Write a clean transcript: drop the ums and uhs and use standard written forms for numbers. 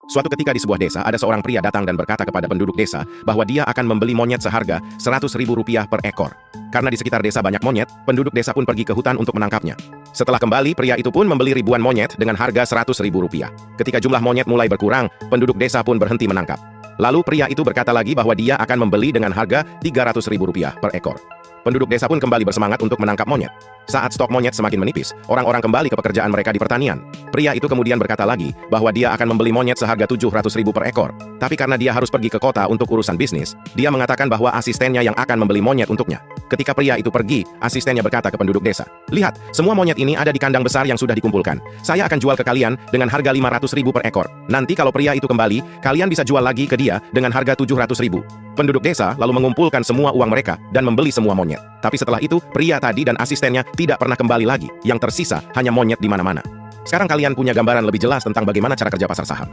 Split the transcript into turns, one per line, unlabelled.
Suatu ketika di sebuah desa, ada seorang pria datang dan berkata kepada penduduk desa bahwa dia akan membeli monyet seharga Rp100.000 per ekor. Karena di sekitar desa banyak monyet, penduduk desa pun pergi ke hutan untuk menangkapnya. Setelah kembali, pria itu pun membeli ribuan monyet dengan harga Rp100.000. Ketika jumlah monyet mulai berkurang, penduduk desa pun berhenti menangkap. Lalu pria itu berkata lagi bahwa dia akan membeli dengan harga Rp300.000 per ekor. Penduduk desa pun kembali bersemangat untuk menangkap monyet. Saat stok monyet semakin menipis, orang-orang kembali ke pekerjaan mereka di pertanian. Pria itu kemudian berkata lagi bahwa dia akan membeli monyet seharga Rp700.000 per ekor. Tapi karena dia harus pergi ke kota untuk urusan bisnis, dia mengatakan bahwa asistennya yang akan membeli monyet untuknya. Ketika pria itu pergi, asistennya berkata ke penduduk desa, "Lihat, semua monyet ini ada di kandang besar yang sudah dikumpulkan. Saya akan jual ke kalian dengan harga Rp500.000 per ekor. Nanti kalau pria itu kembali, kalian bisa jual lagi ke dia dengan harga Rp700.000. Penduduk desa lalu mengumpulkan semua uang mereka dan membeli semua monyet. Tapi setelah itu, pria tadi dan asistennya tidak pernah kembali lagi. Yang tersisa hanya monyet di mana-mana. Sekarang kalian punya gambaran lebih jelas tentang bagaimana cara kerja pasar saham.